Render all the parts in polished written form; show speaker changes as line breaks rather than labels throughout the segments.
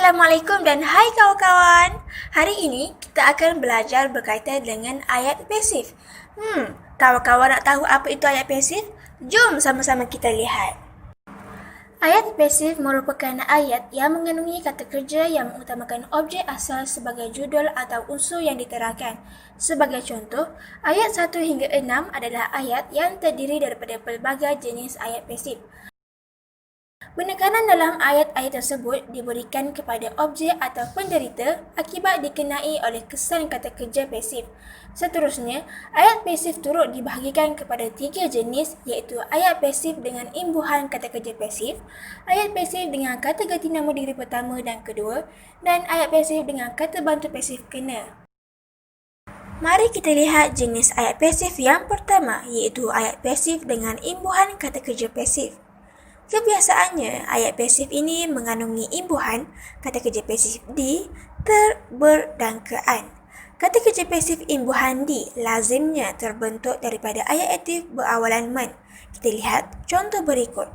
Assalamualaikum dan hai kawan-kawan. Hari ini kita akan belajar berkaitan dengan ayat pasif. Kawan-kawan nak tahu apa itu ayat pasif? Jom sama-sama kita lihat. Ayat pasif merupakan ayat yang mengandungi kata kerja yang mengutamakan objek asal sebagai judul atau unsur yang diterangkan. Sebagai contoh, ayat 1 hingga 6 adalah ayat yang terdiri daripada pelbagai jenis ayat pasif. Penekanan dalam ayat-ayat tersebut diberikan kepada objek atau penderita akibat dikenai oleh kesan kata kerja pasif. Seterusnya, ayat pasif turut dibahagikan kepada 3 jenis iaitu ayat pasif dengan imbuhan kata kerja pasif, ayat pasif dengan kata ganti nama diri pertama dan kedua, dan ayat pasif dengan kata bantu pasif kena. Mari kita lihat jenis ayat pasif yang pertama iaitu ayat pasif dengan imbuhan kata kerja pasif. Kebiasaannya, ayat pasif ini mengandungi imbuhan kata kerja pasif di, ter, ber dan ke an. Kata kerja pasif imbuhan di lazimnya terbentuk daripada ayat aktif berawalan men. Kita lihat contoh berikut.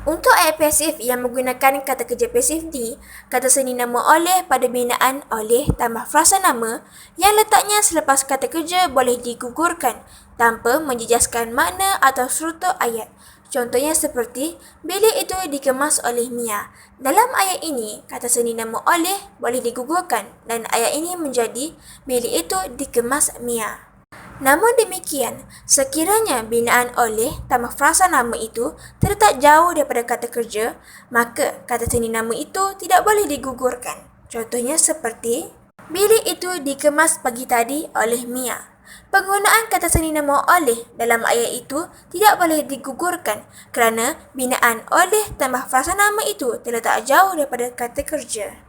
Untuk ayat pasif yang menggunakan kata kerja pasif di, kata seni nama oleh pada binaan oleh tambah frasa nama yang letaknya selepas kata kerja boleh digugurkan tanpa menjejaskan makna atau struktur ayat. Contohnya seperti, bilik itu dikemas oleh Mia. Dalam ayat ini, kata seni nama oleh boleh digugurkan dan ayat ini menjadi, bilik itu dikemas Mia. Namun demikian, sekiranya binaan oleh tambah frasa nama itu terletak jauh daripada kata kerja, maka kata seni nama itu tidak boleh digugurkan. Contohnya seperti, bilik itu dikemas pagi tadi oleh Mia. Penggunaan kata seni nama oleh dalam ayat itu tidak boleh digugurkan kerana binaan oleh tambah frasa nama itu terletak jauh daripada kata kerja.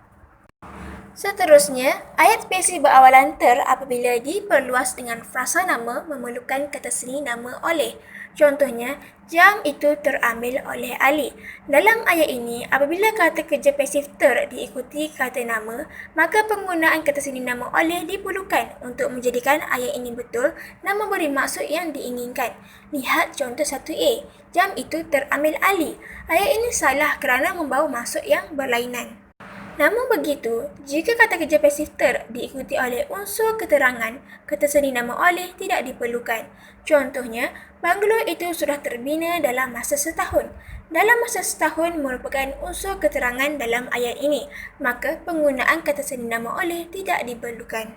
Seterusnya, ayat pasif berawalan ter apabila diperluas dengan frasa nama memerlukan kata seni nama oleh. Contohnya, jam itu terambil oleh Ali. Dalam ayat ini, apabila kata kerja pasif ter diikuti kata nama, maka penggunaan kata seni nama oleh diperlukan untuk menjadikan ayat ini betul dan memberi maksud yang diinginkan. Lihat contoh 1A, jam itu terambil Ali. Ayat ini salah kerana membawa maksud yang berlainan. Namun begitu, jika kata kerja pasif ter diikuti oleh unsur keterangan, kata seni nama oleh tidak diperlukan. Contohnya, banglo itu sudah terbina dalam masa setahun. Dalam masa setahun merupakan unsur keterangan dalam ayat ini, maka penggunaan kata seni nama oleh tidak diperlukan.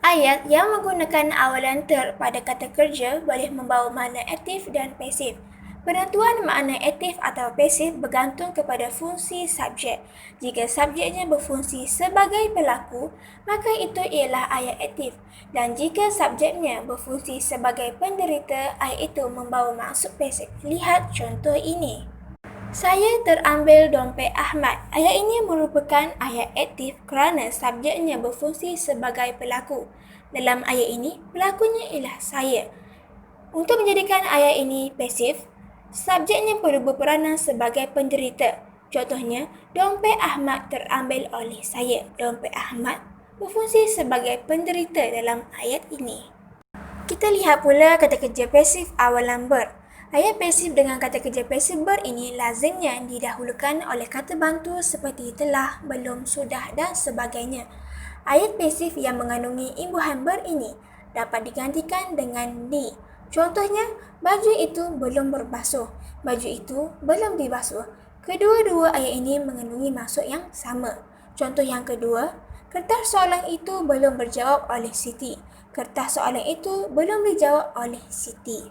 Ayat yang menggunakan awalan ter pada kata kerja boleh membawa makna aktif dan pasif. Penentuan makna aktif atau pasif bergantung kepada fungsi subjek. Jika subjeknya berfungsi sebagai pelaku, maka itu ialah ayat aktif. Dan jika subjeknya berfungsi sebagai penderita, ayat itu membawa maksud pasif. Lihat contoh ini. Saya terambil dompet Ahmad. Ayat ini merupakan ayat aktif kerana subjeknya berfungsi sebagai pelaku. Dalam ayat ini, pelakunya ialah saya. Untuk menjadikan ayat ini pasif, subjeknya perlu berperanan sebagai penderita. Contohnya, dompet Ahmad terambil oleh saya. Dompet Ahmad berfungsi sebagai penderita dalam ayat ini. Kita lihat pula kata kerja pasif awalan ber. Ayat pasif dengan kata kerja pasif ber ini lazimnya didahulukan oleh kata bantu seperti telah, belum, sudah dan sebagainya. Ayat pasif yang mengandungi imbuhan ber ini dapat digantikan dengan di. Contohnya, baju itu belum berbasuh, baju itu belum dibasuh. Kedua-dua ayat ini mengandungi maksud yang sama. Contoh yang kedua, kertas soalan itu belum berjawab oleh Siti. Kertas soalan itu belum dijawab oleh Siti.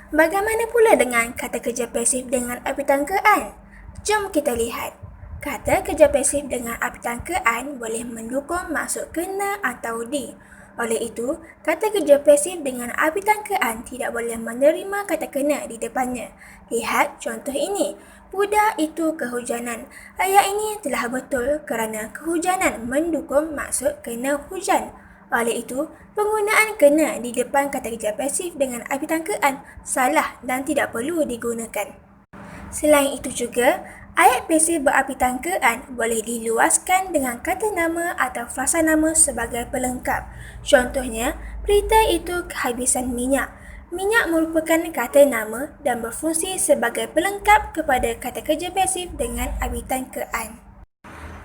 Bagaimana pula dengan kata kerja pasif dengan arti tangkaan? Jom kita lihat. Kata kerja pasif dengan arti tangkaan boleh mendukung maksud kena atau di. Oleh itu, kata kerja pasif dengan arti tangkaan tidak boleh menerima kata kena di depannya. Lihat contoh ini. Budak itu kehujanan. Ayat ini telah betul kerana kehujanan mendukung maksud kena hujan. Oleh itu, penggunaan kena di depan kata kerja pasif dengan arti tangkaan salah dan tidak perlu digunakan. Selain itu juga, ayat pasif berarti tangkaan boleh diluaskan dengan kata nama atau frasa nama sebagai pelengkap. Contohnya, berita itu kehabisan minyak. Minyak merupakan kata nama dan berfungsi sebagai pelengkap kepada kata kerja pasif dengan abitan ke an.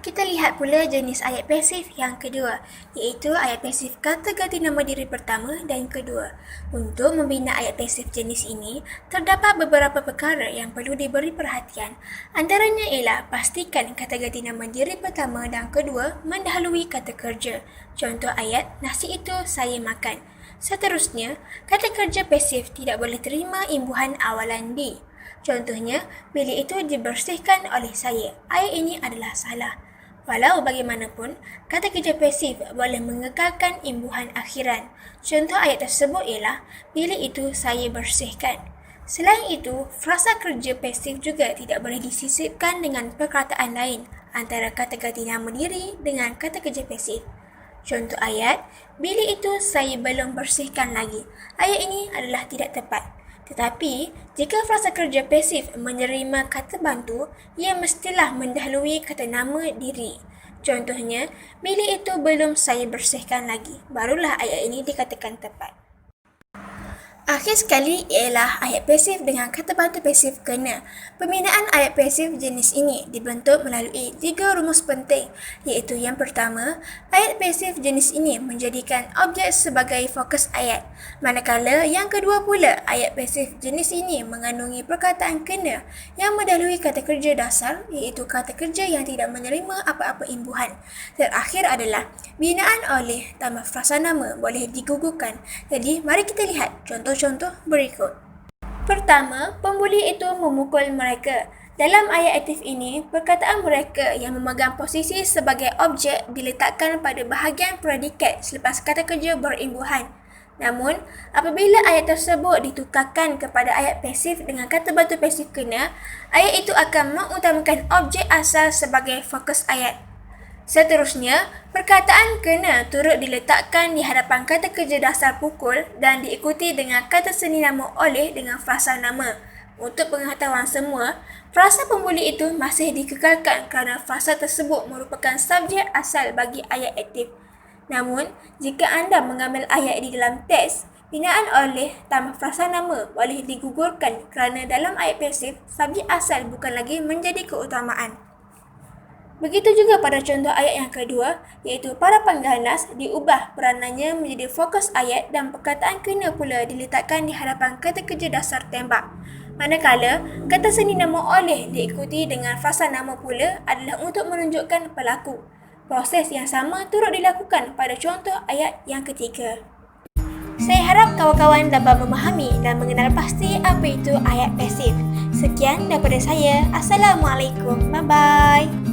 Kita lihat pula jenis ayat pasif yang kedua, iaitu ayat pasif kata ganti nama diri pertama dan kedua. Untuk membina ayat pasif jenis ini, terdapat beberapa perkara yang perlu diberi perhatian. Antaranya ialah pastikan kata ganti nama diri pertama dan kedua mendahului kata kerja. Contoh ayat, nasi itu saya makan. Seterusnya, kata kerja pasif tidak boleh terima imbuhan awalan di. Contohnya, bilik itu dibersihkan oleh saya. Ayat ini adalah salah. Walau bagaimanapun, kata kerja pasif boleh mengekalkan imbuhan akhiran. Contoh ayat tersebut ialah, bilik itu saya bersihkan. Selain itu, frasa kerja pasif juga tidak boleh disisipkan dengan perkataan lain antara kata ganti nama diri dengan kata kerja pasif. Contoh ayat, bilik itu saya belum bersihkan lagi. Ayat ini adalah tidak tepat. Tetapi, jika frasa kerja pasif menerima kata bantu, ia mestilah mendahului kata nama diri. Contohnya, bilik itu belum saya bersihkan lagi. Barulah ayat ini dikatakan tepat. Akhir sekali ialah ayat pasif dengan kata bantu pasif kena. Pembinaan ayat pasif jenis ini dibentuk melalui 3 rumus penting, iaitu yang pertama, ayat pasif jenis ini menjadikan objek sebagai fokus ayat. Manakala yang kedua pula, ayat pasif jenis ini mengandungi perkataan kena yang mendahului kata kerja dasar, iaitu kata kerja yang tidak menerima apa-apa imbuhan. Terakhir adalah binaan oleh tambah frasa nama boleh digugurkan. Jadi, mari kita lihat contoh berikut. Pertama, pembuli itu memukul mereka. Dalam ayat aktif ini, perkataan mereka yang memegang posisi sebagai objek diletakkan pada bahagian predikat selepas kata kerja berimbuhan. Namun, apabila ayat tersebut ditukarkan kepada ayat pasif dengan kata bantu pasif kena, ayat itu akan mengutamakan objek asal sebagai fokus ayat. Seterusnya, perkataan kena turut diletakkan di hadapan kata kerja dasar pukul dan diikuti dengan kata seni nama oleh dengan frasa nama. Untuk pengetahuan semua, frasa pembuli itu masih dikekalkan kerana frasa tersebut merupakan subjek asal bagi ayat aktif. Namun, jika anda mengambil ayat di dalam teks, binaan oleh tambah frasa nama boleh digugurkan kerana dalam ayat pasif, subjek asal bukan lagi menjadi keutamaan. Begitu juga pada contoh ayat yang kedua, iaitu para pengganas diubah peranannya menjadi fokus ayat dan perkataan kena pula diletakkan di hadapan kata kerja dasar tembak. Manakala, kata seni nama oleh diikuti dengan frasa nama pula adalah untuk menunjukkan pelaku. Proses yang sama turut dilakukan pada contoh ayat yang ketiga. Saya harap kawan-kawan dapat memahami dan mengenal pasti apa itu ayat pasif. Sekian daripada saya. Assalamualaikum. Bye-bye.